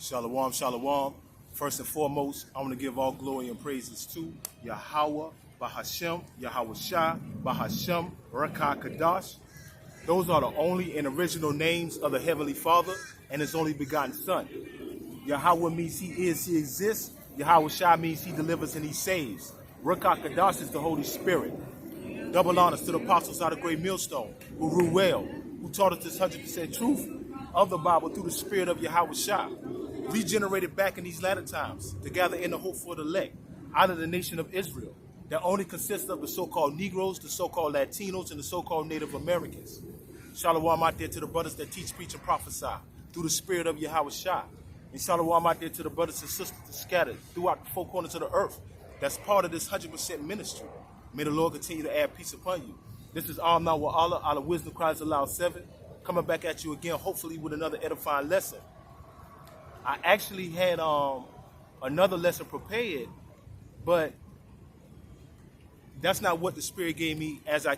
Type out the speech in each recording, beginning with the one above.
Shalom, shalom. First and foremost, I want to give all glory and praises to Yahweh, Bahashem, Yahweh Shah, Bahashem, Rakah Kadash. Those are the only and original names of the Heavenly Father and His only begotten Son. Yahweh means He is, He exists. Yahweh Shah means He delivers and He saves. Rakah Kadash is the Holy Spirit. Double honors to the apostles out of Great Millstone, who rule well, who taught us this 100% truth of the Bible through the Spirit of Yahweh Shah, regenerated back in these latter times to gather in the hope for the elect out of the nation of Israel that only consists of the so-called Negroes, the so-called Latinos, and the so-called Native Americans. Shalom out there to the brothers that teach, preach, and prophesy through the Spirit of Yahweh Shah. And shalom out there to the brothers and sisters scattered throughout the four corners of the earth that's part of this 100% ministry. May the Lord continue to add peace upon you. This is Now with Allah, out of Wisdom Cries Aloud 7, coming back at you again, hopefully with another edifying lesson. I actually had another lesson prepared, but that's not what the Spirit gave me as I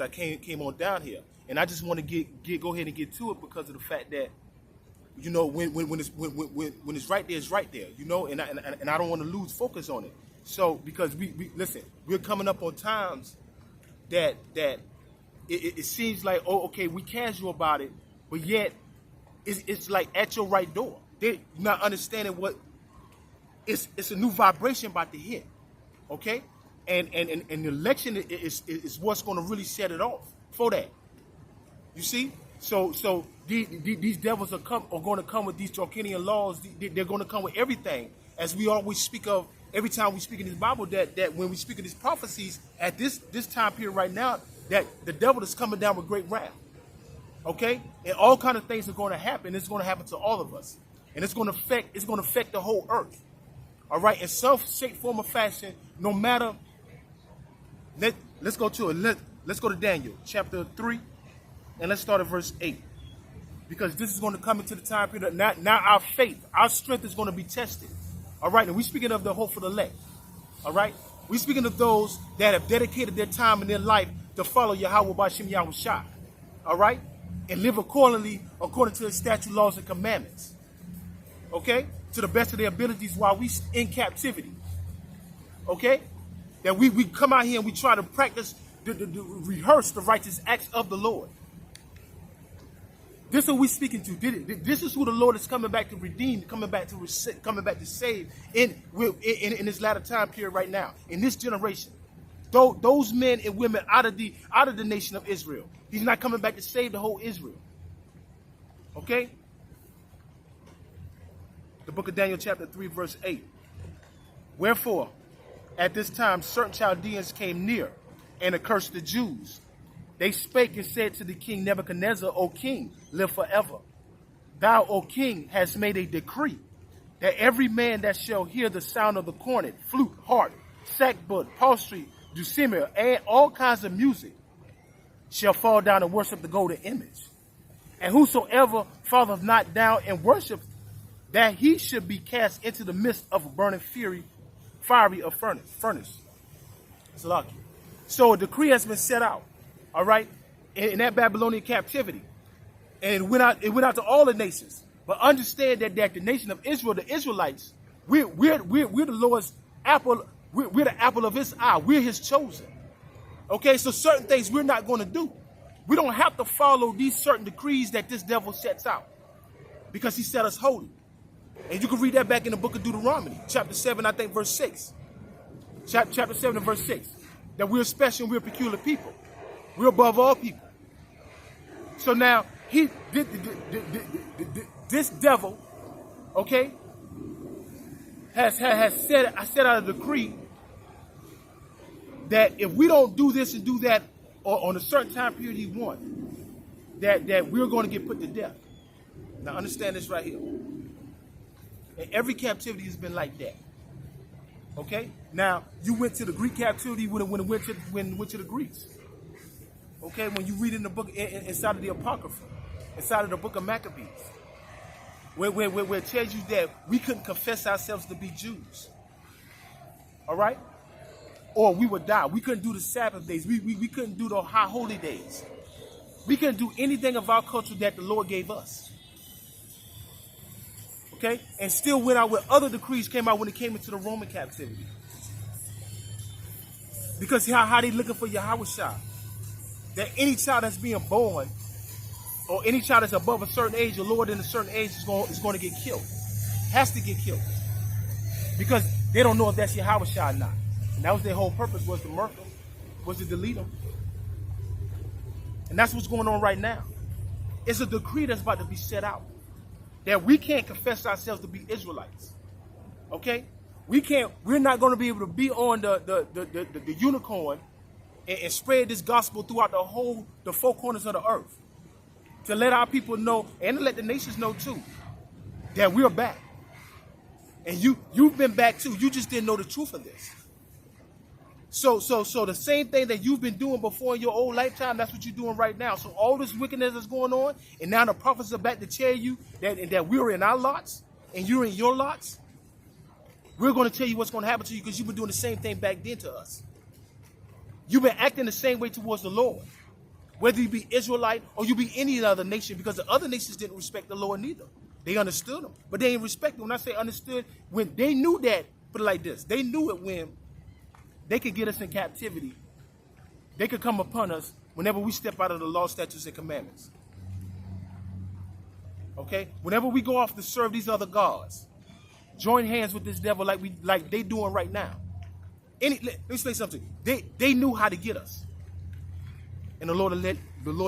came on down here. And I just want to go ahead and get to it because of the fact that, you know, when it's right there, it's right there, you know, and I don't want to lose focus on it. So because we listen, we're coming up on times that it seems like, oh, okay, we casual about it, but yet it's like at your right door. They're not understanding what it's a new vibration about to hit, okay? And the election is what's going to really set it off for that. You see? So these devils are going to come with these draconian laws. They're going to come with everything, as we always speak of every time we speak in this Bible. That when we speak of these prophecies at this time period right now, that the devil is coming down with great wrath. Okay, and all kind of things are going to happen. It's going to happen to all of us, and it's going to affect the whole earth. All right, in some shape, form, or fashion, no matter. Let's go to it. Let's go to Daniel chapter 3, and let's start at verse 8, because this is going to come into the time period. Now our faith, our strength is going to be tested. All right, and we're speaking of the hope for the elect. All right, we're speaking of those that have dedicated their time and their life to follow Yahweh Bashim Yahweh Shah. All right. And live according to the statute, laws, and commandments. Okay? To the best of their abilities while we in captivity. Okay? That we come out here and we try to practice, rehearse the righteous acts of the Lord. This is who we're speaking to. This is who the Lord is coming back to redeem, coming back to save in this latter time period right now, in this generation. Those men and women out of the nation of Israel. He's not coming back to save the whole Israel. Okay? The book of Daniel chapter 3 verse 8. Wherefore, at this time certain Chaldeans came near and accursed the Jews. They spake and said to the king Nebuchadnezzar, O king, live forever. Thou, O king, hast made a decree that every man that shall hear the sound of the cornet, flute, harp, sackbut, psaltery, dulcimer, and all kinds of music, shall fall down and worship the golden image. And whosoever falleth not down and worship, that he should be cast into the midst of a burning fiery furnace. So a decree has been set out, all right, in that Babylonian captivity. And it went out to all the nations. But understand that the nation of Israel, the Israelites, we're the Lord's apple. We're the apple of His eye. We're His chosen. Okay, so certain things we're not going to do. We don't have to follow these certain decrees that this devil sets out, because he set us holy. And you can read that back in the book of Deuteronomy, chapter 7, I think, verse 6. Chapter 7 and verse 6. That we're special and we're a peculiar people. We're above all people. So now, this devil, okay, has set out a decree that if we don't do this and do that or on a certain time period he wants, that we're going to get put to death. Now understand this right here. And every captivity has been like that. Okay? Now, you went to the Greek captivity when it went to the Greeks. Okay? When you read in the book, inside of the Apocrypha, inside of the book of Maccabees, where it tells you that we couldn't confess ourselves to be Jews. All right? Or we would die. We couldn't do the Sabbath days. We couldn't do the high holy days. We couldn't do anything of our culture that the Lord gave us. Okay? And still went out with other decrees came out when it came into the Roman captivity. Because how they looking for Yahushua? That any child that's being born, or any child that's above a certain age or lower than a certain age is going to get killed. Has to get killed. Because they don't know if that's Yahushua or not. And that was their whole purpose, was to murder them, was to delete them. And that's what's going on right now. It's a decree that's about to be set out. That we can't confess ourselves to be Israelites. Okay? We're not going to be able to be on the unicorn and spread this gospel throughout the four corners of the earth. To let our people know, and to let the nations know too, that we're back. And you've been back too. You just didn't know the truth of this. So the same thing that you've been doing before in your old lifetime, that's what you're doing right now. So all this wickedness that's going on, and now the prophets are back to tell you that we're in our lots, and you're in your lots. We're going to tell you what's going to happen to you because you've been doing the same thing back then to us. You've been acting the same way towards the Lord. Whether you be Israelite or you be any other nation, because the other nations didn't respect the Lord neither. They understood him, but they didn't respect him. When I say understood, when they knew that, put it like this, they knew it when they could get us in captivity. They could come upon us whenever we step out of the law, statutes, and commandments. Okay? Whenever we go off to serve these other gods, join hands with this devil like they doing right now. Let me say something. They knew how to get us. And the Lord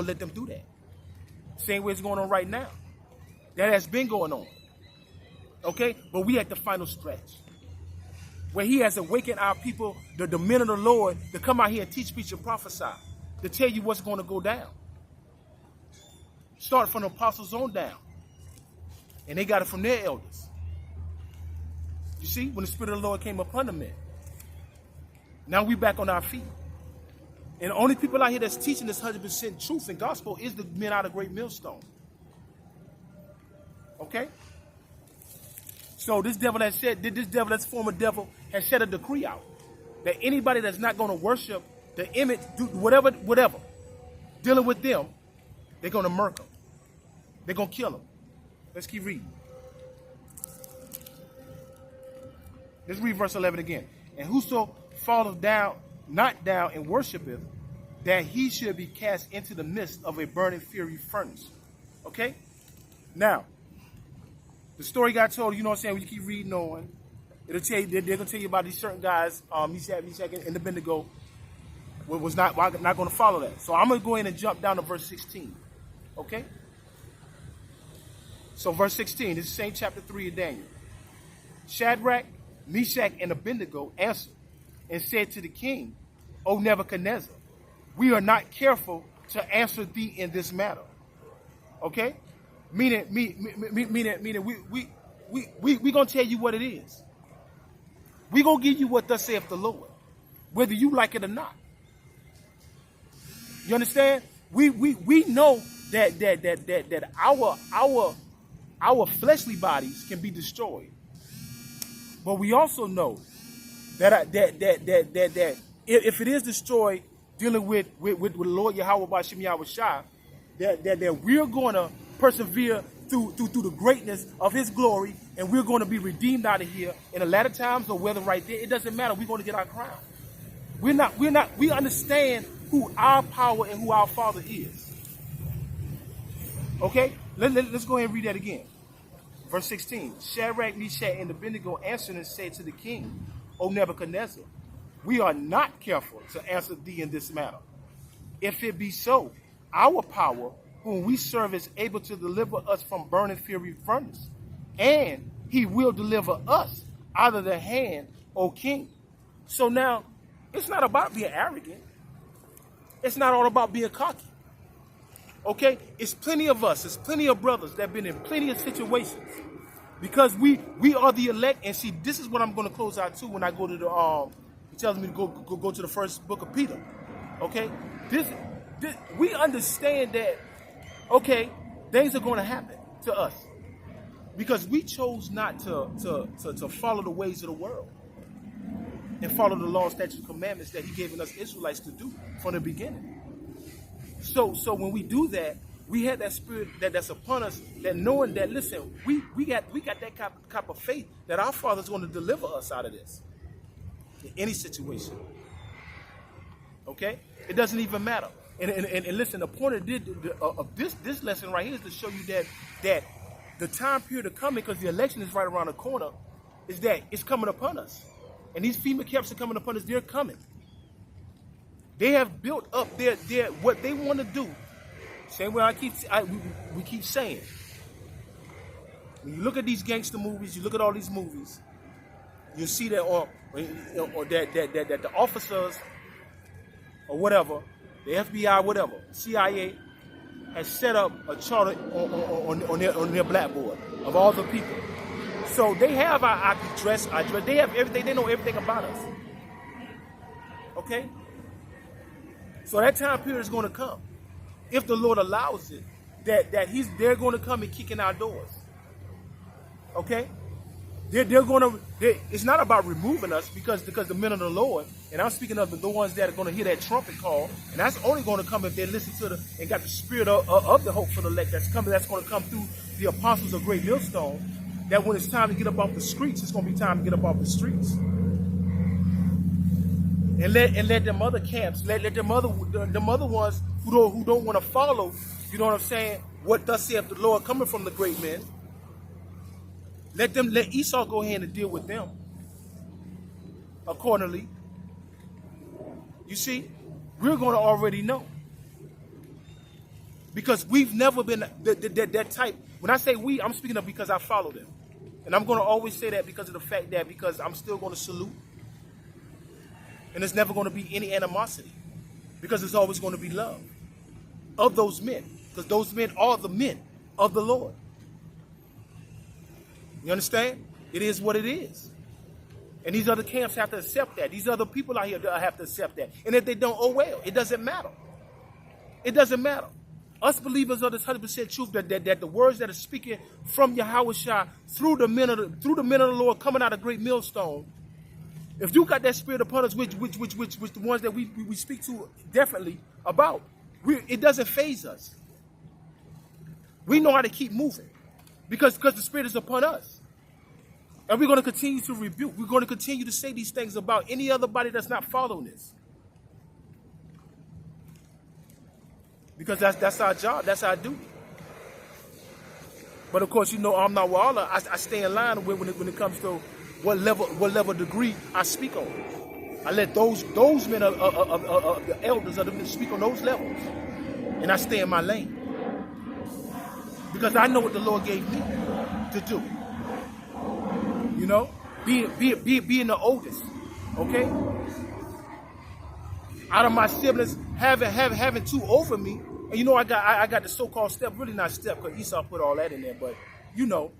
let them do that. Same way it's going on right now. That has been going on. Okay? But we at the final stretch. Where he has awakened our people, the men of the Lord, to come out here and teach, preach, and prophesy. To tell you what's going to go down. Start from the apostles on down. And they got it from their elders. You see? When the Spirit of the Lord came upon the men. Now we back on our feet. And the only people out here that's teaching this 100% truth and gospel is the men out of Great Millstone. Okay? So this devil that's former devil has set a decree out that anybody that's not going to worship the image, do whatever, dealing with them, they're going to murk them. They're going to kill them. Let's keep reading. Let's read verse 11 again. And whoso falleth down, not down, and worshipeth, that he should be cast into the midst of a burning fiery furnace. Okay? Now, the story got told, you know what I'm saying, when you keep reading on, it'll tell you, they're going to tell you about these certain guys, Meshach, and Abednego, was not going to follow that. So I'm going to go in and jump down to verse 16. Okay? So verse 16, this is the same chapter 3 of Daniel. Shadrach, Meshach, and Abednego answered and said to the king, O Nebuchadnezzar, we are not careful to answer thee in this matter. Okay? Meaning we gonna tell you what it is. We gonna give you what thus saith the Lord, whether you like it or not. You understand? We know that our fleshly bodies can be destroyed, but we also know that if it is destroyed, dealing with the Lord Yahweh B'Shem Yahushua, that we're going to persevere through the greatness of his glory, and we're going to be redeemed out of here in the latter times, or whether right there, it doesn't matter. We're going to get our crown. We understand who our power and who our Father is. Okay? Let's go ahead and read that again. Verse 16. Shadrach, Meshach, and Abednego answered and said to the king, O Nebuchadnezzar, we are not careful to answer thee in this matter. If it be so, our power, whom we serve, is able to deliver us from burning fiery furnace, and he will deliver us out of the hand, O king. So now, it's not about being arrogant. It's not all about being cocky. Okay? It's plenty of us. It's plenty of brothers that have been in plenty of situations. Because we are the elect. And see, this is what I'm going to close out to when I go to the he tells me to go to the first book of Peter. Okay? This we understand that, okay, things are going to happen to us. Because we chose not to follow the ways of the world. And follow the law, statutes, and commandments that he gave us Israelites to do from the beginning. So when we do that, we had that spirit that's upon us, that knowing that, listen, we got that type of faith that our Father's going to deliver us out of this in any situation. Okay, it doesn't even matter. And listen, the point of this lesson right here is to show you that the time period of coming, because the election is right around the corner, is that it's coming upon us, and these FEMA camps are coming upon us. They're coming. They have built up their what they want to do. Same way we keep saying. When you look at these gangster movies, you look at all these movies, you see that that the officers or whatever, the FBI, whatever, CIA, has set up a charter on their blackboard of all the people. So they have our address, they have everything, they know everything about us. Okay? So that time period is going to come. If the Lord allows it, they're going to come and kick in our doors. Okay? It's not about removing us because the men of the Lord, and I'm speaking of the ones that are going to hear that trumpet call, and that's only going to come if they listen to and got the spirit of the hope for the elect that's going to come through the apostles of Great Millstone, that when it's time to get up off the streets, it's going to be time to get up off the streets. And let them other camps, let them other ones who don't want to follow, you know what I'm saying, what thus saith the Lord coming from the great men, let Esau go ahead and deal with them accordingly. You see, we're going to already know. Because we've never been that type. When I say we, I'm speaking of because I follow them. And I'm going to always say that because of the fact that because I'm still going to salute. And there's never going to be any animosity. Because there's always going to be love of those men. Because those men are the men of the Lord. You understand? It is what it is. And these other camps have to accept that. These other people out here have to accept that. And if they don't, oh well, it doesn't matter. It doesn't matter. Us believers of this 100% truth that the words that are speaking from Yahushua through the men of the Lord coming out of Great Millstone. If you got that spirit upon us, which the ones that we speak to definitely about, it doesn't faze us. We know how to keep moving. Because the Spirit is upon us. And we're going to continue to rebuke. We're going to continue to say these things about any other body that's not following this. Because that's our job. That's our duty. But of course, you know, I'm not Walla. I stay in line when it comes to what level degree I speak on. I let those men of the elders of them speak on those levels. And I stay in my lane. Because I know what the Lord gave me to do. You know, being the oldest, okay? Out of my siblings, having two over me, and you know I got the so-called step, really not step, because Esau put all that in there, but you know.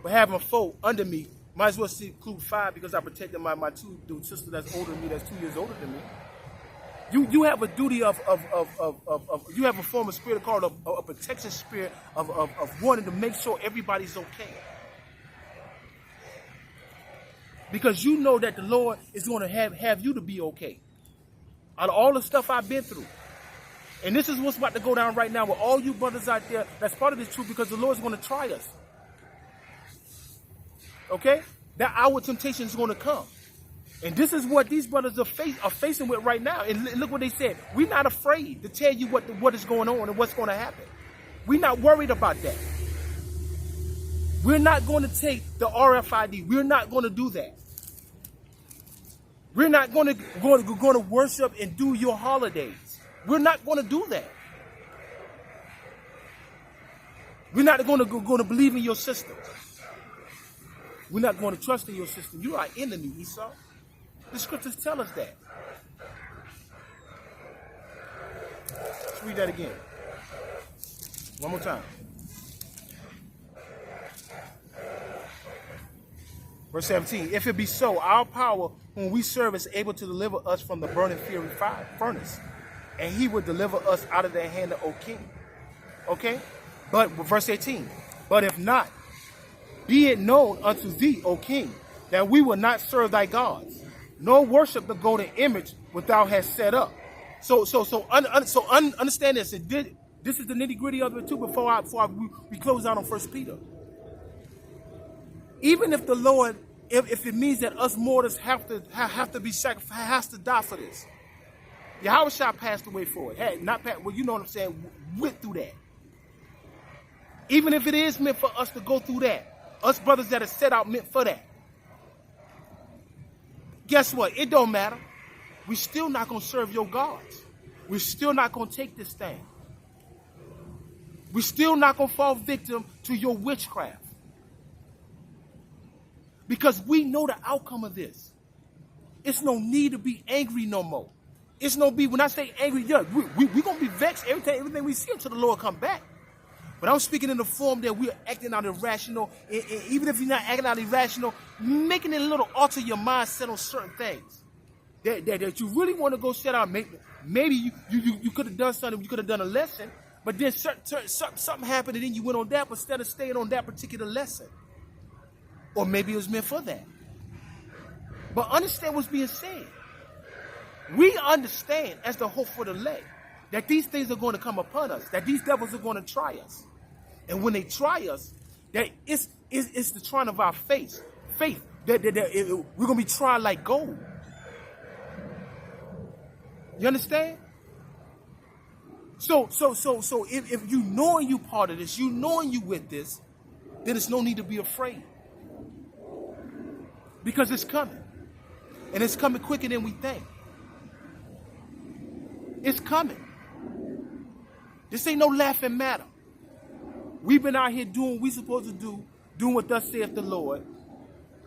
But having four under me, might as well include five because I protected my two sister that's older than me, that's 2 years older than me. You have a duty of you have a form of spirit called a protection spirit of wanting to make sure everybody's okay. Because you know that the Lord is going to have you to be okay. Out of all the stuff I've been through. And this is what's about to go down right now with all you brothers out there that's part of this truth, because the Lord's going to try us. Okay? That our temptation is going to come. And this is what these brothers are facing with right now. And look what they said. We're not afraid to tell you what is going on and what's going to happen. We're not worried about that. We're not going to take the RFID. We're not going to do that. We're not going to worship and do your holidays. We're not going to do that. We're not going to believe in your system. We're not going to trust in your system. You are our enemy, Esau. The scriptures tell us that. Let's read that again. One more time. Verse 17. If it be so, our power whom we serve is able to deliver us from the burning fiery furnace. And he would deliver us out of the hand of O king. Okay? But verse 18. But if not, be it known unto thee, O king, that we will not serve thy gods, nor worship the golden image which thou hast set up. Understand this. This is the nitty gritty of it too. Before we close out on 1 Peter. Even if the Lord, if it means that us mortals have to be sacrificed, has to die for this. Yahushua passed away for it. Hey, not passed. Well, you know what I'm saying. Went through that. Even if it is meant for us to go through that, us brothers that are set out meant for that. Guess what? It don't matter. We're still not going to serve your gods. We're still not going to take this thing. We're still not going to fall victim to your witchcraft. Because we know the outcome of this. It's no need to be angry no more. It's no be, when I say angry, yeah, we're going to be vexed everything we see until the Lord come back. But I'm speaking in the form that we're acting out irrational. And even if you're not acting out irrational, making it a little alter your mindset on certain things. That you really want to go set out. Maybe you could have done something, you could have done a lesson, but then something happened and then you went on that instead of staying on that particular lesson. Or maybe it was meant for that. But understand what's being said. We understand as the hope for the elect that these things are going to come upon us, that these devils are going to try us. And when they try us, that it's the trying of our faith. That we're going to be tried like gold. You understand? So if you knowing you part of this, you knowing you with this, then there's no need to be afraid. Because it's coming. And it's coming quicker than we think. It's coming. This ain't no laughing matter. We've been out here doing what we supposed to do, doing what thus saith the Lord.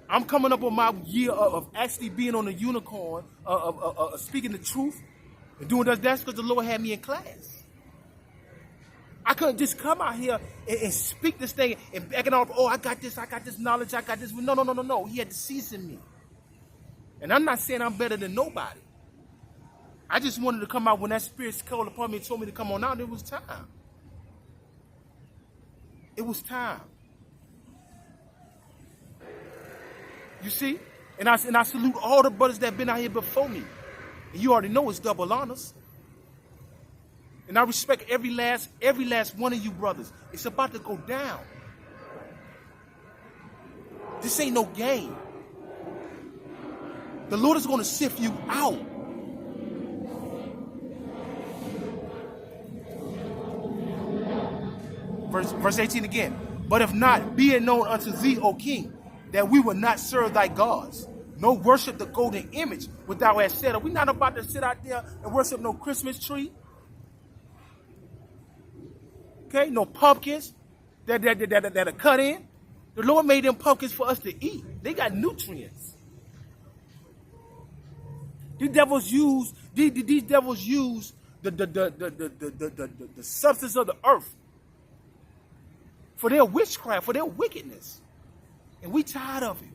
I'm coming up on my year of actually being on a unicorn, of speaking the truth, and doing that's because the Lord had me in class. I couldn't just come out here and speak this thing and back it up. Oh, I got this knowledge, I got this. No. He had to season me. And I'm not saying I'm better than nobody. I just wanted to come out when that spirit called upon me and told me to come on out. It was time. It was time. You see? And I salute all the brothers that have been out here before me. And you already know it's double honors. And I respect every last one of you brothers. It's about to go down. This ain't no game. The Lord is going to sift you out. Verse 18 again. But if not, be it known unto thee, O king, that we will not serve thy gods, nor worship the golden image which thou hast set up. We're not about to sit out there and worship no Christmas tree. Okay, no pumpkins that are cut in. The Lord made them pumpkins for us to eat. They got nutrients. These devils use the substance of the earth for their witchcraft, for their wickedness. And we tired of it.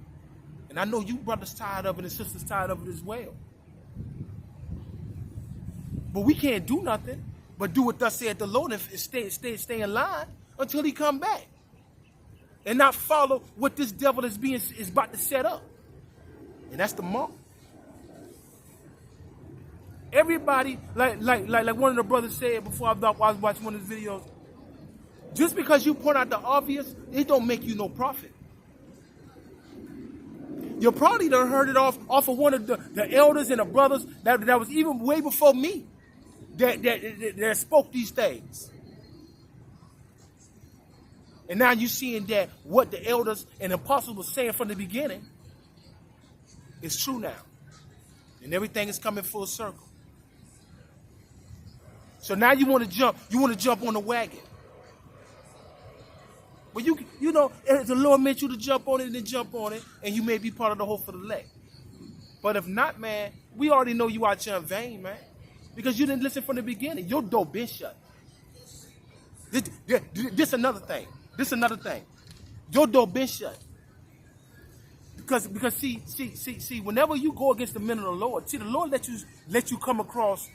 And I know you brothers tired of it and sisters tired of it as well. But we can't do nothing but do what thus said the Lord and stay in line until he come back. And not follow what this devil is about to set up. And that's the mark. Everybody, like one of the brothers said before I was watching one of his videos, just because you point out the obvious, it don't make you no prophet. You probably done heard it off of one of the elders and the brothers that was even way before me that spoke these things. And now you're seeing that what the elders and apostles were saying from the beginning is true now. And everything is coming full circle. So now you want to jump on the wagon. But you know, if the Lord meant you to jump on it, then jump on it, and you may be part of the hope for the elect. But if not, man, we already know you out here in vain, man. Because you didn't listen from the beginning. Your door been shut. This another thing. Your door been shut. Because see, whenever you go against the men of the Lord, see, the Lord let you come across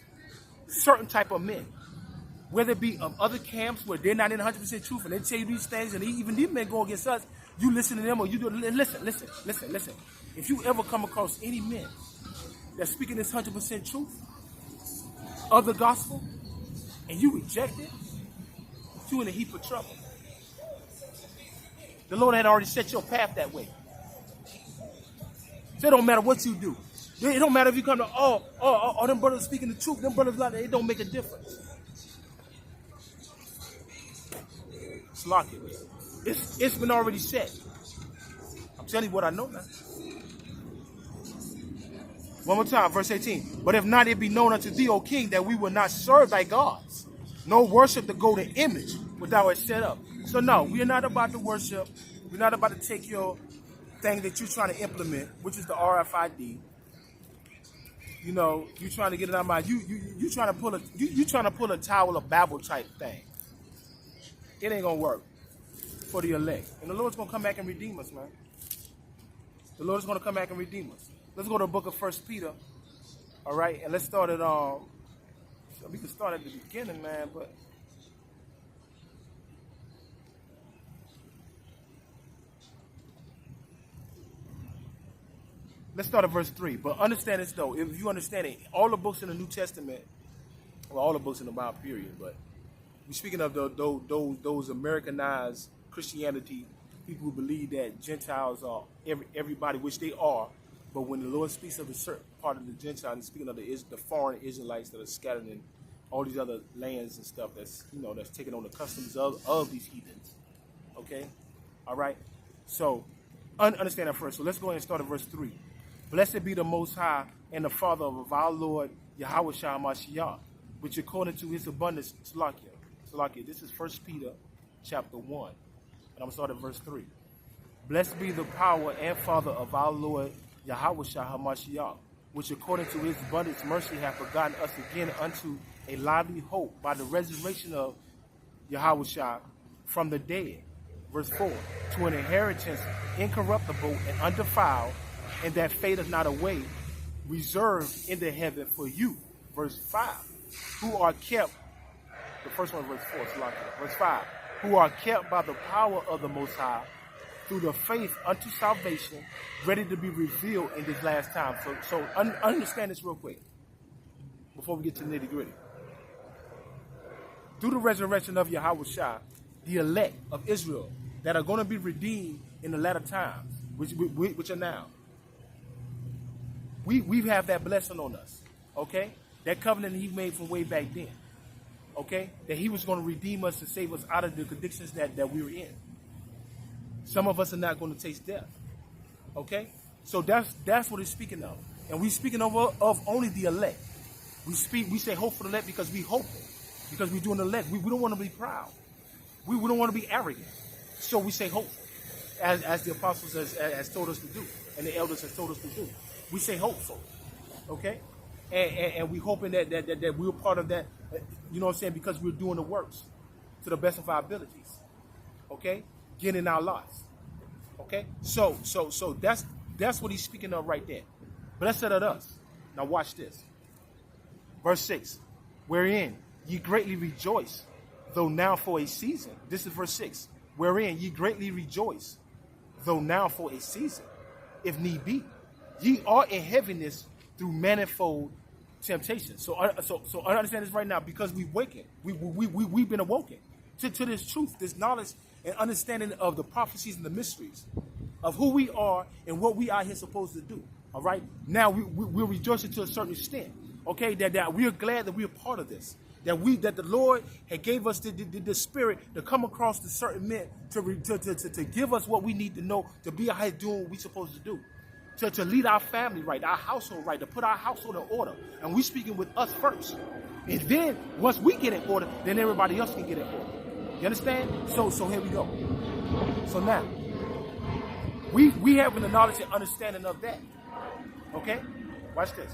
certain type of men. Whether it be of other camps where they're not in 100% truth and they tell you these things, and even these men go against us, you listen to them or you do. Listen. If you ever come across any men that speaking this 100% truth, of the gospel and you reject it, you're in a heap of trouble. The Lord had already set your path that way. So it don't matter what you do. It don't matter if you come to, them brothers speaking the truth, them brothers like that, it don't make a difference. It's locked. It's been already set. I'm telling you what I know now. One more time, verse 18. But if not, it be known unto thee, O king, that we will not serve thy gods, nor worship the golden image which thou hast set up. So no, we are not about to worship. We're not about to take your thing that you're trying to implement, which is the RFID. You know, you trying to get it out of my you trying to pull a Tower of Babel type thing. It ain't gonna work for the elect. And the Lord's gonna come back and redeem us, man. The Lord's gonna come back and redeem us. Let's go to the book of 1 Peter. All right, and let's start at we can start at the beginning, man, but let's start at verse 3. But understand this though, if you understand it, all the books in the New Testament, well, all the books in the Bible period, but we're speaking of those Americanized Christianity, people who believe that Gentiles are everybody, which they are. But when the Lord speaks of a certain part of the Gentiles, he's speaking of the foreign Israelites that are scattered in all these other lands and stuff that's taking on the customs of these heathens. Okay? All right? So, understand that first. So let's go ahead and start at verse 3. Blessed be the Most High and the Father of our Lord Yahweh Shah Mashiach, which according to his abundance, Salakia. This is 1 Peter chapter 1. And I'm going to start at verse 3. Blessed be the power and Father of our Lord Yahweh Shah HaMashiach, which according to his abundant mercy hath begotten us again unto a lively hope by the resurrection of Yahweh Shah from the dead. Verse 4, to an inheritance incorruptible and undefiled, and that fadeth not away, reserved in the heaven for you. Verse 5, who are kept, the first one, verse 4, verse 5, who are kept by the power of the Most High, through the faith unto salvation, ready to be revealed in this last time. So understand this real quick before we get to the nitty gritty. Through the resurrection of Yahweh Shah, the elect of Israel that are going to be redeemed in the latter times, which are now, we have that blessing on us. Okay, that covenant he made from way back then. Okay, that he was going to redeem us and save us out of the conditions that we were in. Some of us are not going to taste death. Okay? So that's what he's speaking of. And we're speaking of only the elect. We say hope for the elect because we hopeful. Because we're doing the elect. We don't want to be proud. We don't want to be arrogant. So we say hopeful. As the apostles has told us to do. And the elders has told us to do. We say hopeful. Okay? And we're hoping that we're part of that, you know what I'm saying, because we're doing the works to the best of our abilities. Okay? Getting our lots. Okay? So that's what he's speaking of right there. Blessed are us. Now watch this. Verse 6. Wherein ye greatly rejoice, though now for a season. This is verse 6. Wherein ye greatly rejoice, though now for a season, if need be. Ye are in heaviness through manifold temptation. So understand this right now, because we've wakened. We've been awoken to this truth, this knowledge, and understanding of the prophecies and the mysteries of who we are and what we are here supposed to do. All right. Now we're rejoicing to a certain extent. Okay, that we are glad that we are part of this. That the Lord had gave us the spirit to come across the certain men to give us what we need to know to be out here doing what we're supposed to do. To lead our family right, our household right, to put our household in order. And we speaking with us first. And then once we get in order, then everybody else can get in order. You understand? So here we go. So now, we having the knowledge and understanding of that. Okay? Watch this.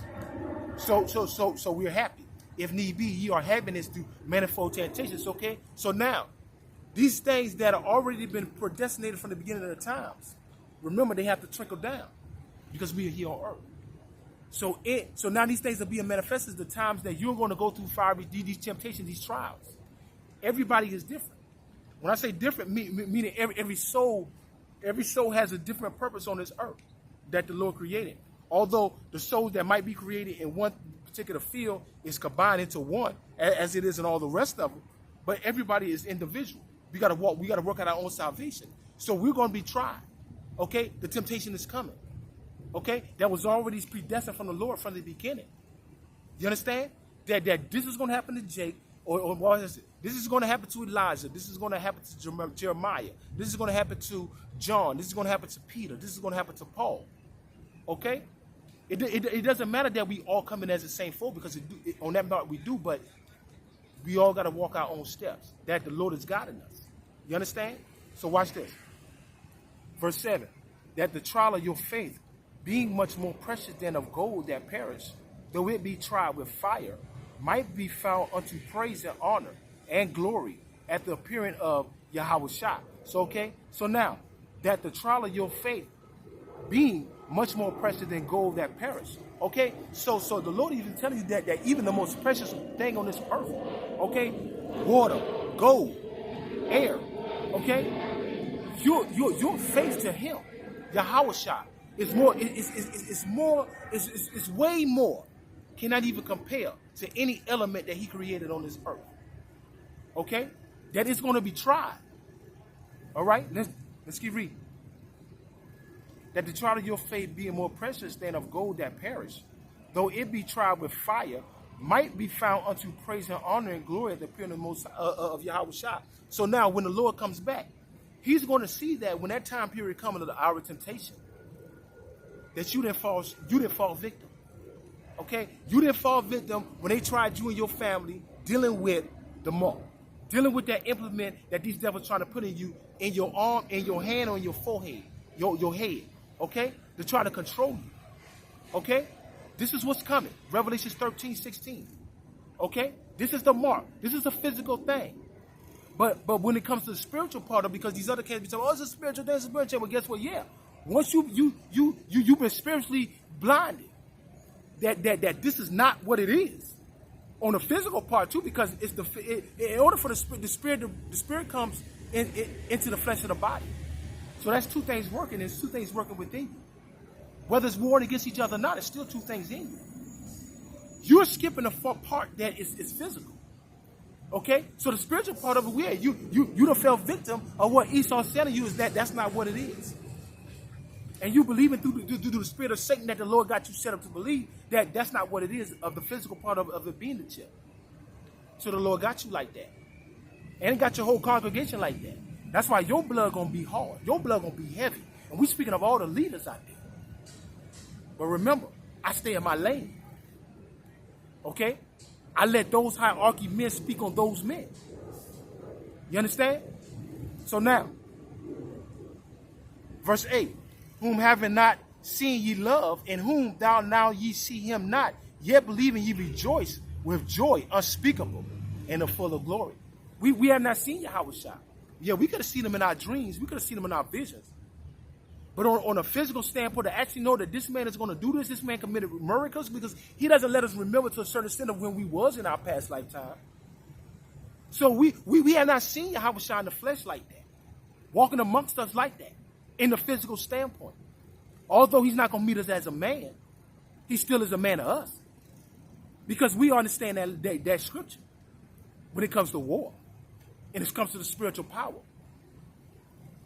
So we're happy. If need be, ye are happiness through manifold temptations. Okay? So now, these things that are already been predestinated from the beginning of the times, remember they have to trickle down because we are here on earth. So now these things are being manifested the times that you're going to go through these temptations, these trials. Everybody is different. When I say different, meaning every soul has a different purpose on this earth that the Lord created. Although the souls that might be created in one particular field is combined into one, as it is in all the rest of them. But everybody is individual. We got to walk. We got to work out our own salvation. So we're going to be tried. Okay, the temptation is coming. Okay, that was already predestined from the Lord from the beginning. You understand that this is going to happen to Jake, or what is it? This is going to happen to Elijah. This is going to happen to Jeremiah. This is going to happen to John. This is going to happen to Peter. This is going to happen to Paul. Okay, it doesn't matter that we all come in as the same fold, because on that part we do, but we all got to walk our own steps that the Lord is guiding us. You understand? So watch this. Verse 7, that the trial of your faith, being much more precious than of gold that perish, though it be tried with fire, might be found unto praise and honor and glory at the appearing of Yahushua. So, okay? So now, that the trial of your faith, being much more precious than gold that perish. Okay? So the Lord even telling you that even the most precious thing on this earth, okay? Water, gold, air, okay? Your faith to Him, Yahushua, is more. It's way more. Cannot even compare to any element that He created on this earth. Okay, that is going to be tried. All right, let's keep reading. That the trial of your faith, being more precious than of gold that perish, though it be tried with fire, might be found unto praise and honor and glory at the appearing of Yahushua. So now, when the Lord comes back, He's going to see that when that time period comes to the hour of temptation, that you didn't fall victim. Okay, you didn't fall victim when they tried you and your family dealing with the mark, dealing with that implement that these devils trying to put in you, in your arm, in your hand, or in your forehead, your head. Okay, to try to control you. Okay, this is what's coming. Revelation 13:16. Okay, this is the mark. This is a physical thing. But when it comes to the spiritual part of it, because these other kids be saying, oh, it's a spiritual thing, it's a spiritual thing. Well, guess what? Yeah. Once you've been spiritually blinded, that this is not what it is. On the physical part too, because it's in order for the spirit comes into the flesh of the body. So that's two things working. There's two things working within you. Whether it's warring against each other or not, it's still two things in you. You're skipping the part that is physical. Okay, so the spiritual part of it, yeah, you don't fell victim of what Esau's telling you is that's not what it is, and you believing through the spirit of Satan that the Lord got you set up to believe that that's not what it is of the physical part of it being the chip. So the Lord got you like that, and it got your whole congregation like that. That's why your blood gonna be hard, your blood gonna be heavy, and we speaking of all the leaders out there. But remember, I stay in my lane. Okay. I let those hierarchy men speak on those men. You understand? So now, verse 8, whom having not seen ye love, in whom thou now ye see Him not, yet believing ye rejoice with joy unspeakable and full of glory. We have not seen Yahushua. Yeah, we could have seen Him in our dreams. We could have seen Him in our visions. But on a physical standpoint, to actually know that this man is going to do this man committed miracles, because He doesn't let us remember to a certain extent of when we was in our past lifetime. So we have not seen Yahushua in the flesh like that, walking amongst us like that, in the physical standpoint. Although He's not going to meet us as a man, He still is a man to us, because we understand that scripture when it comes to war, and it comes to the spiritual power.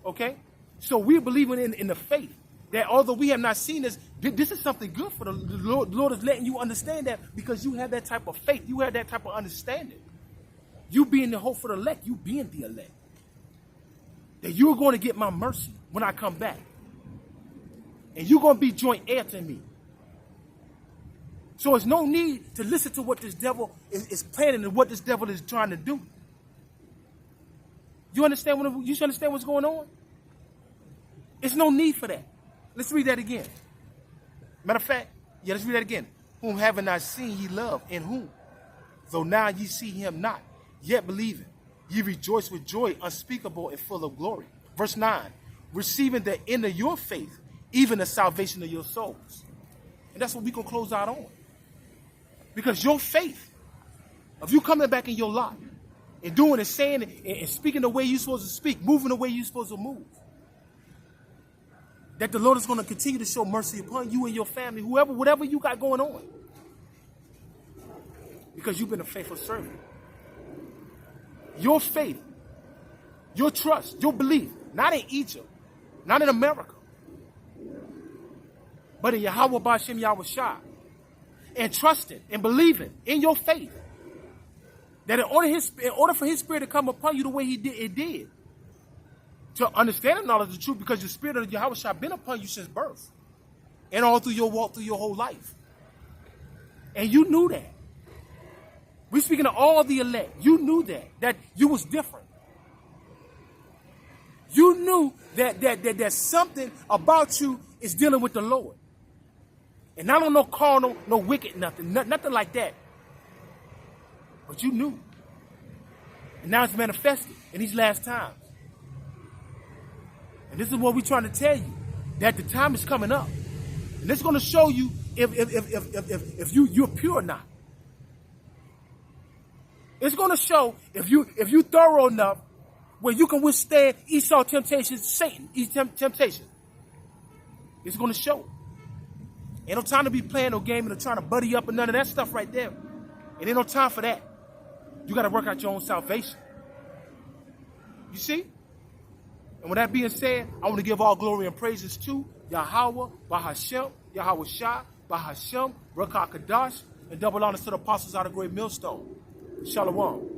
Okay? So we're believing in the faith that although we have not seen this, this is something good for the Lord. The Lord is letting you understand that, because you have that type of faith. You have that type of understanding. You being the hope for the elect. You being the elect. That you're going to get my mercy when I come back. And you're going to be joint heir to me. So there's no need to listen to what this devil is planning and what this devil is trying to do. You understand what's going on? It's no need for that. Let's read that again. Matter of fact, let's read that again. Whom having not seen ye love, in whom, though now ye see Him not, yet believing, ye rejoice with joy unspeakable and full of glory. Verse 9, receiving the end of your faith, even the salvation of your souls. And that's what we're going to close out on. Because your faith, of you coming back in your life, and doing and saying and speaking the way you're supposed to speak, moving the way you're supposed to move, that the Lord is going to continue to show mercy upon you and your family, whatever you got going on. because you've been a faithful servant. Your faith, your trust, your belief, not in Egypt, not in America, but in Yahweh B'Shem Yahweh Shai, and trusting and believing in your faith that in order for his spirit to come upon you the way it did, to understand and knowledge the truth, because the spirit of Yahweh Shai been upon you since birth and all through your walk through your whole life. And you knew that. We're speaking of all the elect. You knew that you was different. You knew that something about you is dealing with the Lord. And not on no carnal, no wicked, nothing like that. But you knew. And now it's manifested in these last times. And this is what we're trying to tell you, that the time is coming up. And it's going to show you if you're pure or not. It's going to show if you thorough enough where you can withstand Esau's temptations, Satan's temptation. It's going to show. Ain't no time to be playing no game and trying to buddy up and none of that stuff right there. And ain't no time for that. You got to work out your own salvation. You see? And with that being said, I want to give all glory and praises to Yahweh, Bahashem, Yahweh Shai, Bahashem, Rakah Kadash, and double honors to the apostles out of Great Millstone. Shalom.